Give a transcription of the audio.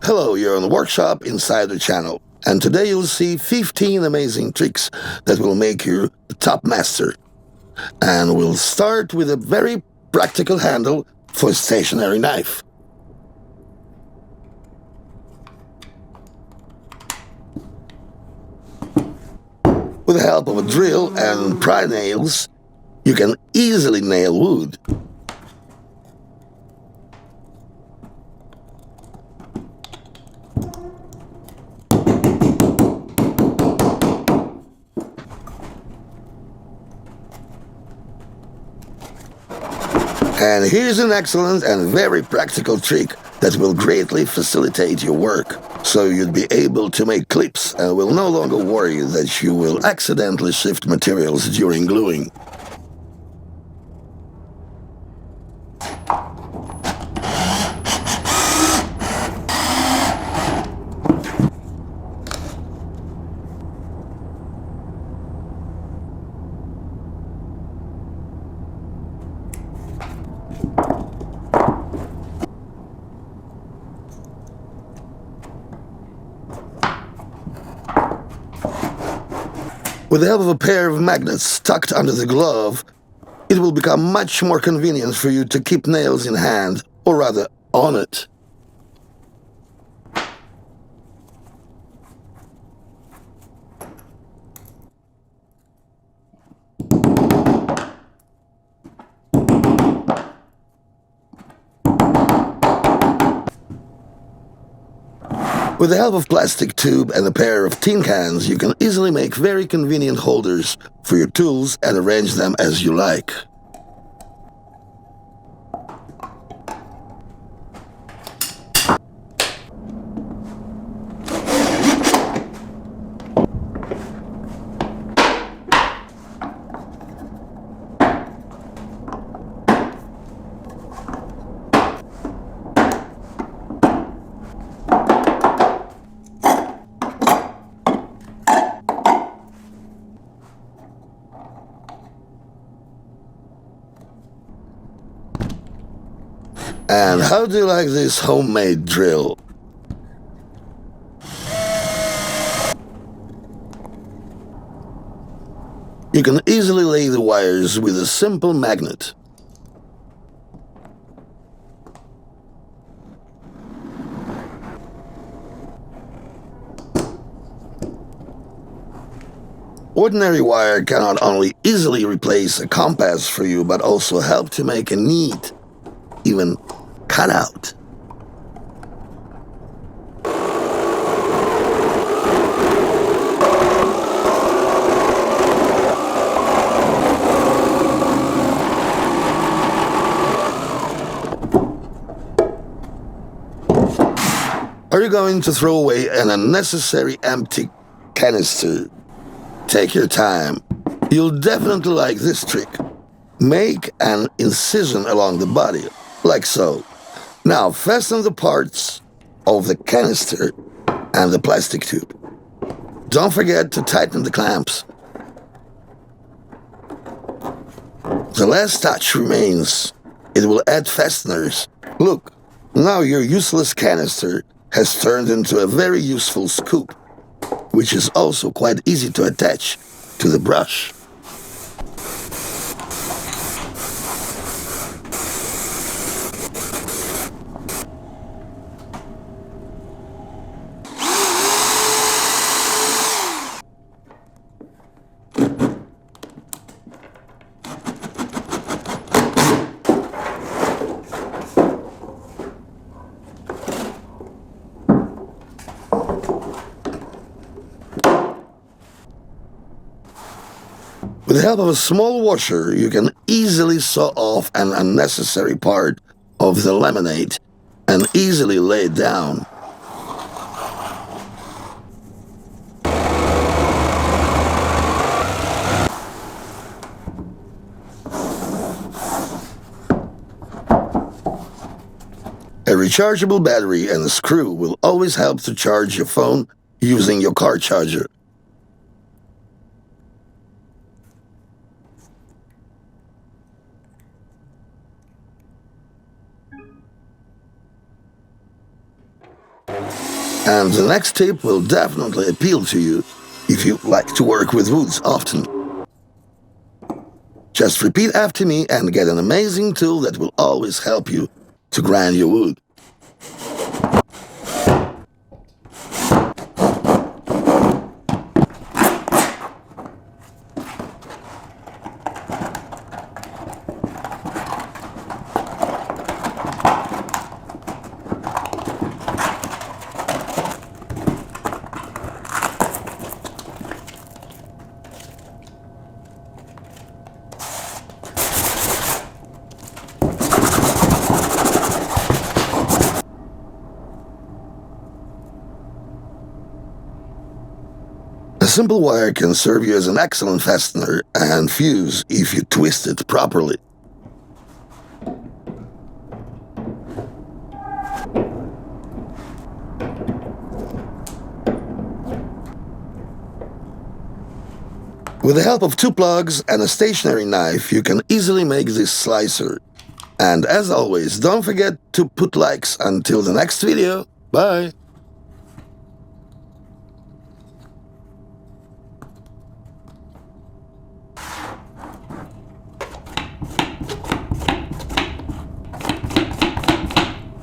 Hello, you're on the workshop inside the channel, and today you'll see 15 amazing tricks that will make you the top master. And we'll start with a very practical handle for a stationary knife. With the help of a drill and pry nails, you can easily nail wood. And here's an excellent and very practical trick that will greatly facilitate your work, so you'll be able to make clips and will no longer worry that you will accidentally shift materials during gluing. With the help of a pair of magnets tucked under the glove, it will become much more convenient for you to keep nails in hand, or rather, on it. With the help of plastic tube and a pair of tin cans, you can easily make very convenient holders for your tools and arrange them as you like. And how do you like this homemade drill? You can easily lay the wires with a simple magnet. Ordinary wire can not only easily replace a compass for you, but also help to make a neat, even cut out. Are you going to throw away an unnecessary empty canister? Take your time. You'll definitely like this trick. Make an incision along the body, like so. Now fasten the parts of the canister and the plastic tube. Don't forget to tighten the clamps. The last touch remains. It will add fasteners. Look, now your useless canister has turned into a very useful scoop, which is also quite easy to attach to the brush. With the help of a small washer, you can easily saw off an unnecessary part of the laminate and easily lay it down. A rechargeable battery and a screw will always help to charge your phone using your car charger. And the next tip will definitely appeal to you if you like to work with woods often. Just repeat after me and get an amazing tool that will always help you to grind your wood. A simple wire can serve you as an excellent fastener and fuse if you twist it properly. With the help of 2 plugs and a stationary knife, you can easily make this slicer. And as always, don't forget to put likes. Until the next video, bye!